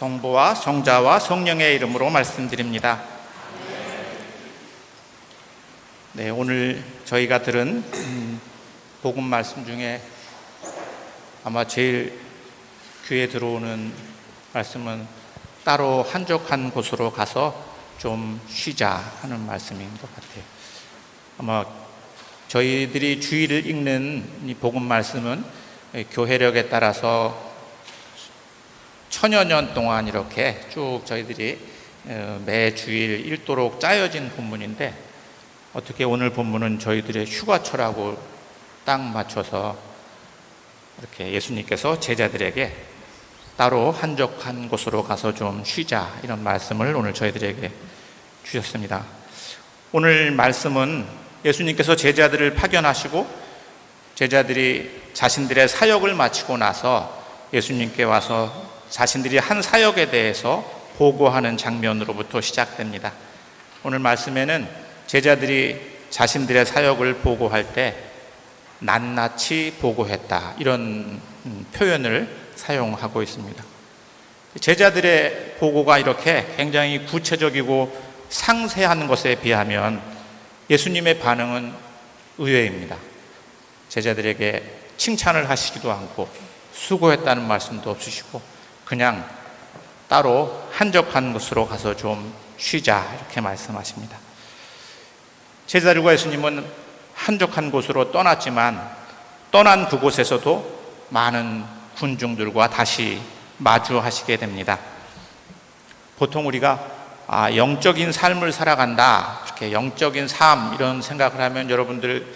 성부와 성자와 성령의 이름으로 말씀드립니다. 네, 오늘 저희가 들은 복음 말씀 중에 아마 제일 귀에 들어오는 말씀은 따로 한적한 곳으로 가서 좀 쉬자 하는 말씀인 것 같아요. 아마 저희들이 주일을 읽는 이 복음 말씀은 교회력에 따라서 천여 년 동안 이렇게 쭉 저희들이 매 주일 읽도록 짜여진 본문인데, 어떻게 오늘 본문은 저희들의 휴가철하고 딱 맞춰서 이렇게 예수님께서 제자들에게 따로 한적한 곳으로 가서 좀 쉬자, 이런 말씀을 오늘 저희들에게 주셨습니다. 오늘 말씀은 예수님께서 제자들을 파견하시고 제자들이 자신들의 사역을 마치고 나서 예수님께 와서 자신들이 한 사역에 대해서 보고하는 장면으로부터 시작됩니다. 오늘 말씀에는 제자들이 자신들의 사역을 보고할 때 낱낱이 보고했다, 이런 표현을 사용하고 있습니다. 제자들의 보고가 이렇게 굉장히 구체적이고 상세한 것에 비하면 예수님의 반응은 의외입니다. 제자들에게 칭찬을 하시지도 않고 수고했다는 말씀도 없으시고 그냥 따로 한적한 곳으로 가서 좀 쉬자, 이렇게 말씀하십니다. 제자들과 예수님은 한적한 곳으로 떠났지만 떠난 그곳에서도 많은 군중들과 다시 마주하시게 됩니다. 보통 우리가 영적인 삶을 살아간다, 이렇게 영적인 삶, 이런 생각을 하면 여러분들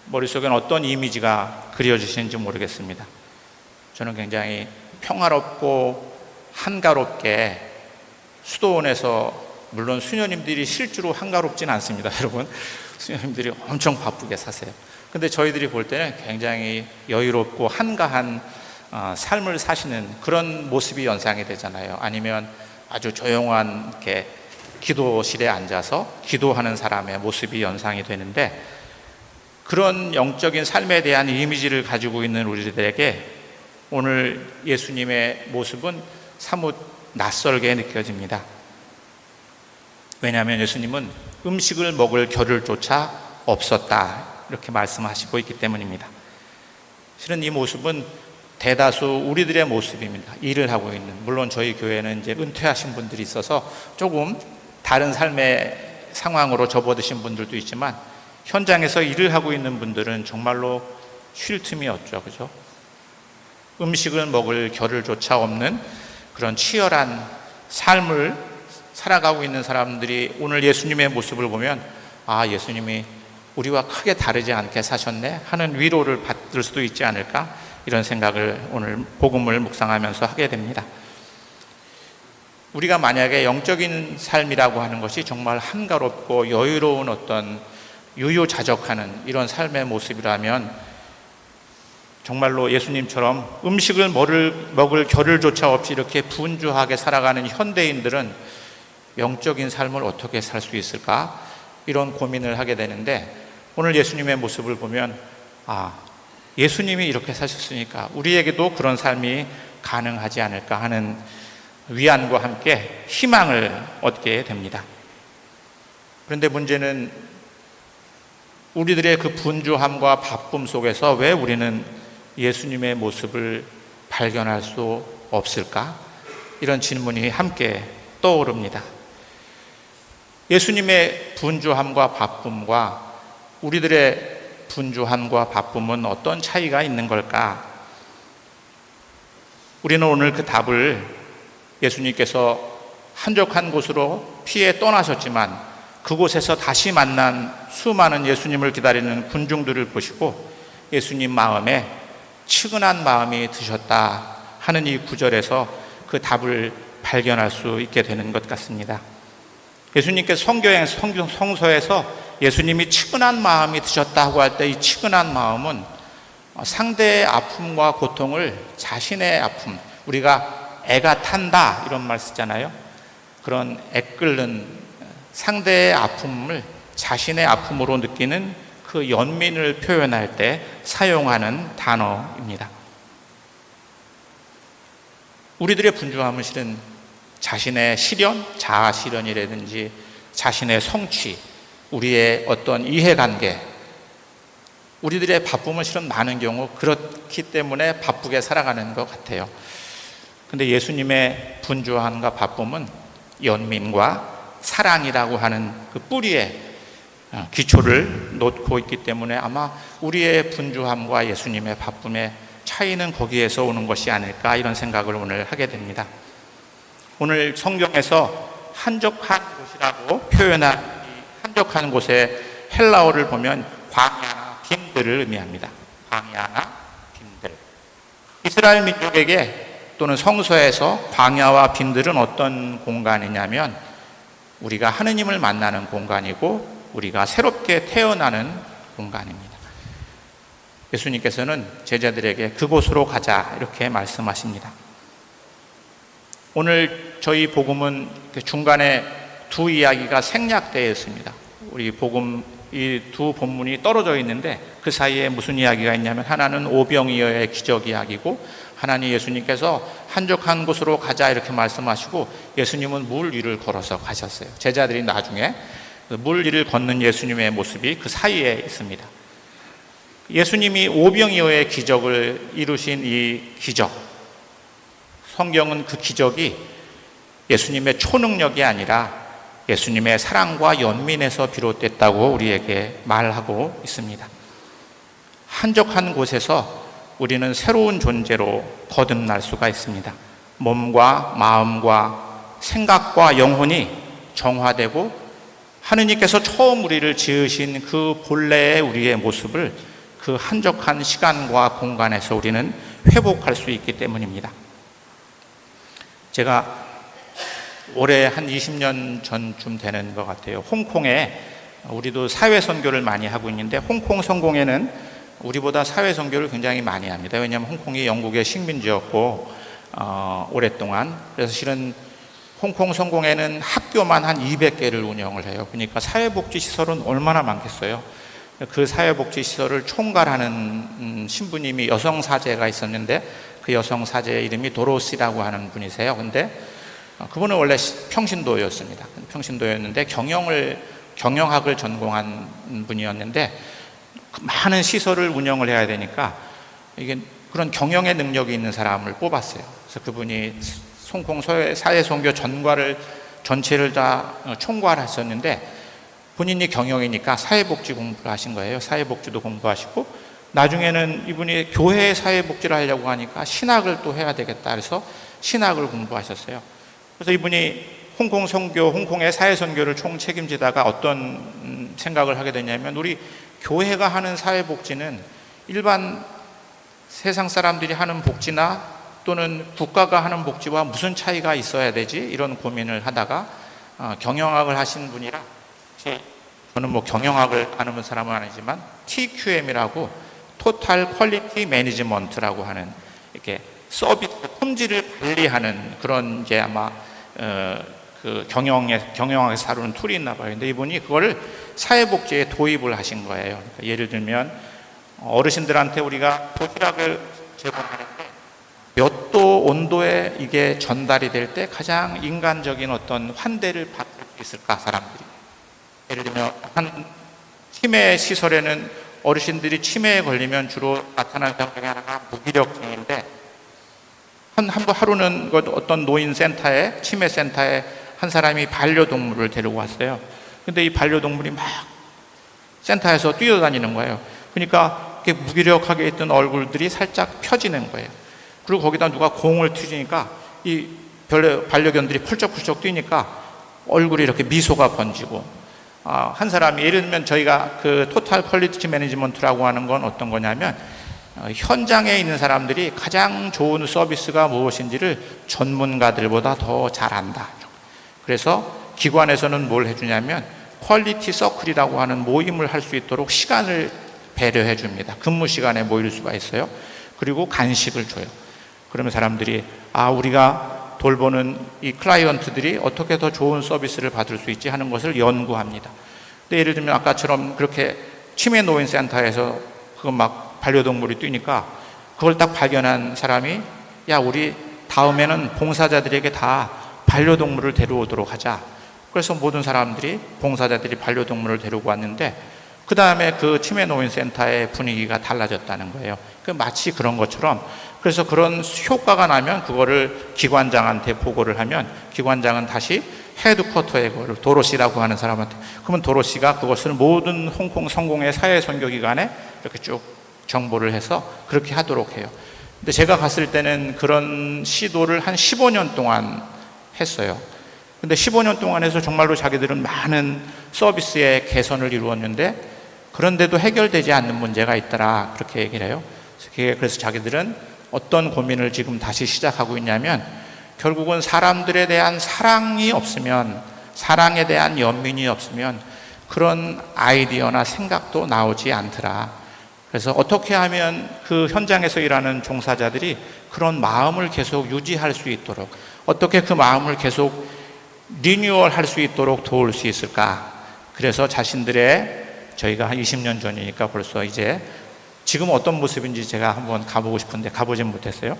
머릿속에는 어떤 이미지가 그려지시는지 모르겠습니다. 저는 굉장히 평화롭고 한가롭게 수도원에서, 물론 수녀님들이 실제로 한가롭진 않습니다, 여러분. 수녀님들이 엄청 바쁘게 사세요. 근데 저희들이 볼 때는 굉장히 여유롭고 한가한 삶을 사시는 그런 모습이 연상이 되잖아요. 아니면 아주 조용한 이렇게 기도실에 앉아서 기도하는 사람의 모습이 연상이 되는데, 그런 영적인 삶에 대한 이미지를 가지고 있는 우리들에게 오늘 예수님의 모습은 사뭇 낯설게 느껴집니다. 왜냐하면 예수님은 음식을 먹을 겨를조차 없었다, 이렇게 말씀하시고 있기 때문입니다. 실은 이 모습은 대다수 우리들의 모습입니다. 일을 하고 있는, 물론 저희 교회는 이제 은퇴하신 분들이 있어서 조금 다른 삶의 상황으로 접어드신 분들도 있지만, 현장에서 일을 하고 있는 분들은 정말로 쉴 틈이 없죠, 그죠? 음식을 먹을 겨를조차 없는 그런 치열한 삶을 살아가고 있는 사람들이 오늘 예수님의 모습을 보면, 예수님이 우리와 크게 다르지 않게 사셨네 하는 위로를 받을 수도 있지 않을까, 이런 생각을 오늘 복음을 묵상하면서 하게 됩니다. 우리가 만약에 영적인 삶이라고 하는 것이 정말 한가롭고 여유로운 어떤 유유자적하는 이런 삶의 모습이라면, 정말로 예수님처럼 음식을 먹을 겨를조차 없이 이렇게 분주하게 살아가는 현대인들은 영적인 삶을 어떻게 살 수 있을까, 이런 고민을 하게 되는데, 오늘 예수님의 모습을 보면 예수님이 이렇게 사셨으니까 우리에게도 그런 삶이 가능하지 않을까 하는 위안과 함께 희망을 얻게 됩니다. 그런데 문제는 우리들의 그 분주함과 바쁨 속에서 왜 우리는 예수님의 모습을 발견할 수 없을까? 이런 질문이 함께 떠오릅니다. 예수님의 분주함과 바쁨과 우리들의 분주함과 바쁨은 어떤 차이가 있는 걸까? 우리는 오늘 그 답을 예수님께서 한적한 곳으로 피해 떠나셨지만 그곳에서 다시 만난 수많은 예수님을 기다리는 군중들을 보시고 예수님 마음에 측은한 마음이 드셨다 하는 이 구절에서 그 답을 발견할 수 있게 되는 것 같습니다. 예수님께서 성서에서 예수님이 측은한 마음이 드셨다고 할 때 이 측은한 마음은 상대의 아픔과 고통을 자신의 아픔, 우리가 애가 탄다 이런 말 쓰잖아요. 그런 애끓는 상대의 아픔을 자신의 아픔으로 느끼는 그 연민을 표현할 때 사용하는 단어입니다. 우리들의 분주함은 실은 자신의 실현, 자아 실현이라든지 자신의 성취, 우리의 어떤 이해관계, 우리들의 바쁨은 실은 많은 경우 그렇기 때문에 바쁘게 살아가는 것 같아요. 근데 예수님의 분주함과 바쁨은 연민과 사랑이라고 하는 그 뿌리에 기초를 놓고 있기 때문에 아마 우리의 분주함과 예수님의 바쁨의 차이는 거기에서 오는 것이 아닐까, 이런 생각을 오늘 하게 됩니다. 오늘 성경에서 한적한 곳이라고 표현한 이 한적한 곳의 헬라어를 보면 광야나 빈들을 의미합니다. 광야나 빈들. 이스라엘 민족에게 또는 성서에서 광야와 빈들은 어떤 공간이냐면 우리가 하느님을 만나는 공간이고 우리가 새롭게 태어나는 공간입니다. 예수님께서는 제자들에게 그곳으로 가자 이렇게 말씀하십니다. 오늘 저희 복음은 중간에 두 이야기가 생략되어 있습니다. 우리 복음 이 두 본문이 떨어져 있는데 그 사이에 무슨 이야기가 있냐면 하나는 오병이어의 기적 이야기고 하나는 예수님께서 한적한 곳으로 가자 이렇게 말씀하시고 예수님은 물 위를 걸어서 가셨어요. 제자들이 나중에 물 위를 걷는 예수님의 모습이 그 사이에 있습니다. 예수님이 오병이어의 기적을 이루신 이 기적, 성경은 그 기적이 예수님의 초능력이 아니라 예수님의 사랑과 연민에서 비롯됐다고 우리에게 말하고 있습니다. 한적한 곳에서 우리는 새로운 존재로 거듭날 수가 있습니다. 몸과 마음과 생각과 영혼이 정화되고 하느님께서 처음 우리를 지으신 그 본래의 우리의 모습을 그 한적한 시간과 공간에서 우리는 회복할 수 있기 때문입니다. 제가 올해 한 20년 전쯤 되는 것 같아요. 홍콩에 우리도 사회 선교를 많이 하고 있는데 홍콩 성공회는 우리보다 사회 선교를 굉장히 많이 합니다. 왜냐하면 홍콩이 영국의 식민지였고 오랫동안, 그래서 실은 홍콩 성공회는 학교만 한 200개를 운영을 해요. 그러니까 사회복지시설은 얼마나 많겠어요. 그 사회복지시설을 총괄하는 신부님이 여성사제가 있었는데 그 여성사제의 이름이 도로시라고 하는 분이세요. 근데 그분은 원래 평신도였습니다. 평신도였는데 경영학을 전공한 분이었는데 많은 시설을 운영을 해야 되니까 이게 그런 경영의 능력이 있는 사람을 뽑았어요. 그래서 그분이 홍콩 사회선교 전체를 다 총괄하셨는데 본인이 경영이니까 사회복지 공부를 하신 거예요. 사회복지도 공부하시고 나중에는 이분이 교회 사회복지를 하려고 하니까 신학을 또 해야 되겠다 그래서 신학을 공부하셨어요. 그래서 이분이 홍콩의 사회선교를 총 책임지다가 어떤 생각을 하게 되냐면 우리 교회가 하는 사회복지는 일반 세상 사람들이 하는 복지나 또는 국가가 하는 복지와 무슨 차이가 있어야 되지? 이런 고민을 하다가 경영학을 하신 분이라 저는 뭐 경영학을 아는 사람은 아니지만 TQM이라고 토탈 퀄리티 매니지먼트라고 하는 이렇게 서비스 품질을 관리하는 그런 이제 아마 그 경영학에서 다루는 툴이 있나 봐요. 근데 이분이 그거를 사회복지에 도입을 하신 거예요. 그러니까 예를 들면 어르신들한테 우리가 도시락을 제공하는데 몇 도 온도에 이게 전달이 될 때 가장 인간적인 어떤 환대를 받을 수 있을까, 사람들이. 예를 들면 한 치매 시설에는 어르신들이 치매에 걸리면 주로 나타나는 병 중에 하나가 무기력증인데 하루는 어떤 노인센터에, 치매센터에 한 사람이 반려동물을 데리고 왔어요. 근데 이 반려동물이 막 센터에서 뛰어다니는 거예요. 그러니까 이렇게 무기력하게 있던 얼굴들이 살짝 펴지는 거예요. 그리고 거기다 누가 공을 튀기니까 이 반려견들이 펄쩍펄쩍 뛰니까 얼굴이 이렇게 미소가 번지고, 한 사람이 예를 들면 저희가 그 토탈 퀄리티 매니지먼트라고 하는 건 어떤 거냐면 현장에 있는 사람들이 가장 좋은 서비스가 무엇인지를 전문가들보다 더 잘 안다. 그래서 기관에서는 뭘 해주냐면 퀄리티 서클이라고 하는 모임을 할 수 있도록 시간을 배려해 줍니다. 근무 시간에 모일 수가 있어요. 그리고 간식을 줘요. 그러면 사람들이 우리가 돌보는 이 클라이언트들이 어떻게 더 좋은 서비스를 받을 수 있지 하는 것을 연구합니다. 근데 예를 들면 아까처럼 그렇게 치매 노인 센터에서 그거 막 반려동물이 뛰니까 그걸 딱 발견한 사람이 우리 다음에는 봉사자들에게 다 반려동물을 데려오도록 하자. 그래서 모든 사람들이, 봉사자들이 반려동물을 데리고 왔는데 그 다음에 그 치매노인센터의 분위기가 달라졌다는 거예요. 마치 그런 것처럼, 그래서 그런 효과가 나면 그거를 기관장한테 보고를 하면 기관장은 다시 헤드쿼터에 그걸 도로시라고 하는 사람한테, 그러면 도로시가 그것을 모든 홍콩 성공의 사회선교기관에 이렇게 쭉 정보를 해서 그렇게 하도록 해요. 근데 제가 갔을 때는 그런 시도를 한 15년 동안 했어요. 근데 15년 동안 해서 정말로 자기들은 많은 서비스의 개선을 이루었는데 그런데도 해결되지 않는 문제가 있더라, 그렇게 얘기를 해요. 그래서 자기들은 어떤 고민을 지금 다시 시작하고 있냐면, 결국은 사람들에 대한 사랑이 없으면, 사랑에 대한 연민이 없으면 그런 아이디어나 생각도 나오지 않더라. 그래서 어떻게 하면 그 현장에서 일하는 종사자들이 그런 마음을 계속 유지할 수 있도록, 어떻게 그 마음을 계속 리뉴얼 할 수 있도록 도울 수 있을까. 그래서 자신들의, 저희가 한 20년 전이니까 벌써 이제 지금 어떤 모습인지 제가 한번 가보고 싶은데 가보진 못했어요.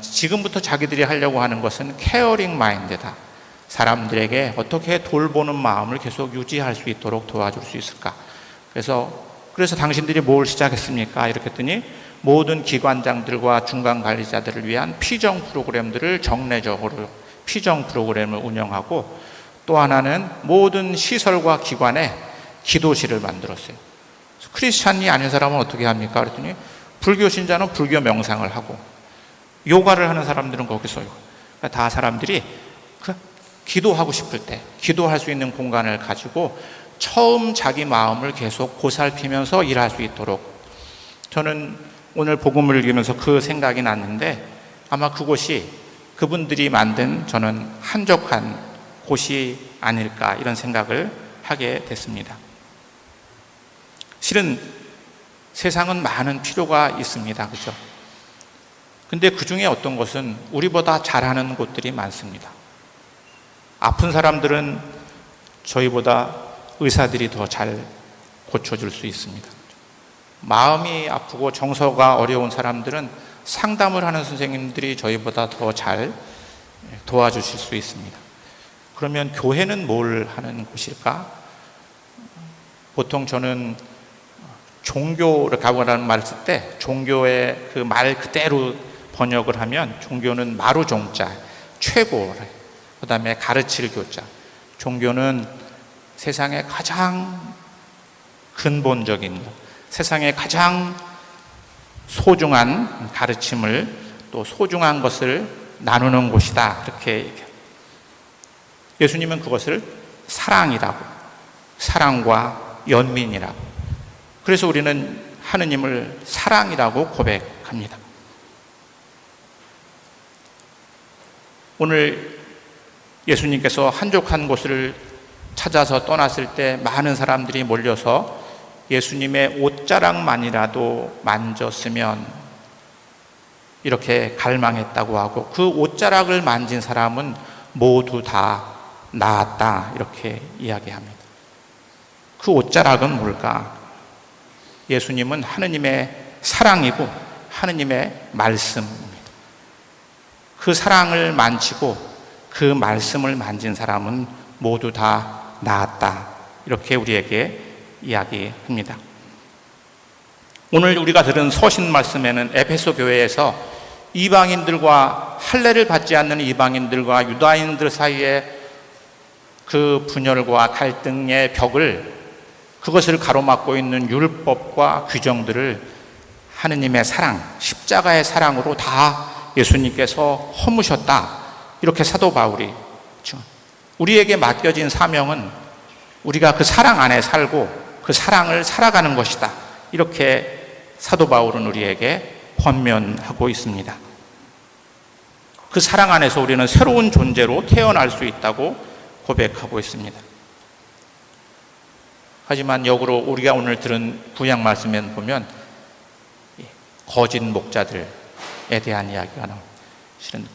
지금부터 자기들이 하려고 하는 것은 케어링 마인드다. 사람들에게 어떻게 돌보는 마음을 계속 유지할 수 있도록 도와줄 수 있을까. 그래서 당신들이 뭘 시작했습니까? 이렇게 했더니 모든 기관장들과 중간 관리자들을 위한 피정 프로그램들을 정례적으로 피정 프로그램을 운영하고, 또 하나는 모든 시설과 기관에 기도실을 만들었어요. 크리스찬이 아닌 사람은 어떻게 합니까? 그랬더니 불교 신자는 불교 명상을 하고, 요가를 하는 사람들은 거기서 다 사람들이 기도하고 싶을 때 기도할 수 있는 공간을 가지고 처음 자기 마음을 계속 보살피면서 일할 수 있도록, 저는 오늘 복음을 읽으면서 그 생각이 났는데, 아마 그곳이 그분들이 만든 저는 한적한 곳이 아닐까, 이런 생각을 하게 됐습니다. 실은 세상은 많은 필요가 있습니다. 그죠? 근데 그 중에 어떤 것은 우리보다 잘하는 곳들이 많습니다. 아픈 사람들은 저희보다 의사들이 더 잘 고쳐줄 수 있습니다. 마음이 아프고 정서가 어려운 사람들은 상담을 하는 선생님들이 저희보다 더 잘 도와주실 수 있습니다. 그러면 교회는 뭘 하는 곳일까? 보통 저는 종교를 가보라는 말을 쓸 때 종교의 그 말 그대로 번역을 하면, 종교는 마루종자, 최고, 그 다음에 가르칠 교자. 종교는 세상의 가장 근본적인 것, 세상의 가장 소중한 가르침을, 또 소중한 것을 나누는 곳이다, 그렇게 얘기해요. 예수님은 그것을 사랑이라고, 사랑과 연민이라고, 그래서 우리는 하느님을 사랑이라고 고백합니다. 오늘 예수님께서 한적한 곳을 찾아서 떠났을 때 많은 사람들이 몰려서 예수님의 옷자락만이라도 만졌으면 이렇게 갈망했다고 하고, 그 옷자락을 만진 사람은 모두 다 나았다, 이렇게 이야기합니다. 그 옷자락은 뭘까? 예수님은 하느님의 사랑이고 하느님의 말씀입니다. 그 사랑을 만지고 그 말씀을 만진 사람은 모두 다 나았다, 이렇게 우리에게 이야기합니다. 오늘 우리가 들은 서신 말씀에는 에베소 교회에서 이방인들과, 할례를 받지 않는 이방인들과 유다인들 사이에 그 분열과 갈등의 벽을, 그것을 가로막고 있는 율법과 규정들을 하느님의 사랑, 십자가의 사랑으로 다 예수님께서 허무셨다, 이렇게 사도 바울이, 우리에게 맡겨진 사명은 우리가 그 사랑 안에 살고 그 사랑을 살아가는 것이다, 이렇게 사도 바울은 우리에게 권면하고 있습니다. 그 사랑 안에서 우리는 새로운 존재로 태어날 수 있다고 고백하고 있습니다. 하지만 역으로 우리가 오늘 들은 구약 말씀에 보면 거짓 목자들에 대한 이야기가 나옵니다. 실은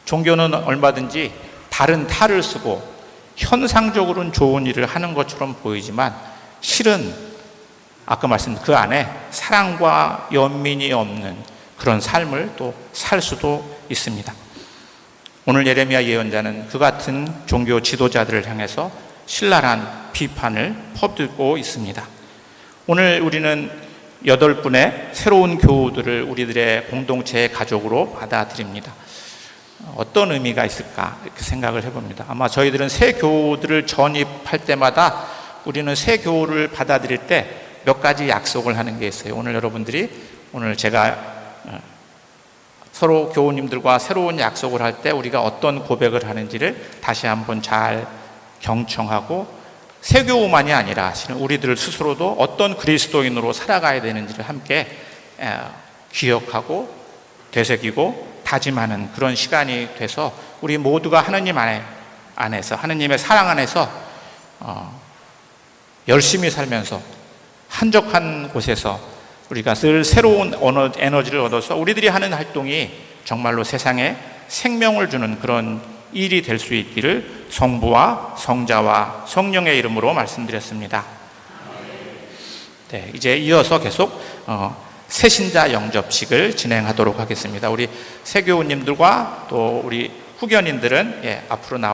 종교는 얼마든지 다른 탈을 쓰고 현상적으로는 좋은 일을 하는 것처럼 보이지만, 실은 아까 말씀드린 그 안에 사랑과 연민이 없는 그런 삶을 또 살 수도 있습니다. 오늘 예레미야 예언자는 그 같은 종교 지도자들을 향해서 신랄한 비판을 퍼붓고 있습니다. 오늘 우리는 8분의 새로운 교우들을 우리들의 공동체의 가족으로 받아들입니다. 어떤 의미가 있을까 이렇게 생각을 해봅니다. 아마 저희들은 새 교우들을 전입할 때마다 우리는 새 교우를 받아들일 때 몇 가지 약속을 하는 게 있어요. 오늘 제가 서로 교우님들과 새로운 약속을 할 때 우리가 어떤 고백을 하는지를 다시 한번 잘 경청하고, 새 교우만이 아니라 실은 우리들 스스로도 어떤 그리스도인으로 살아가야 되는지를 함께 기억하고 되새기고 다짐하는 그런 시간이 돼서 우리 모두가 하느님 안에서 하느님의 사랑 안에서 열심히 살면서 한적한 곳에서 우리가 늘 새로운 에너지를 얻어서 우리들이 하는 활동이 정말로 세상에 생명을 주는 그런 일이 될 수 있기를 성부와 성자와 성령의 이름으로 말씀드렸습니다. 네, 이제 이어서 계속 새신자 영접식을 진행하도록 하겠습니다. 우리 새교우님들과 또 우리 후견인들은 앞으로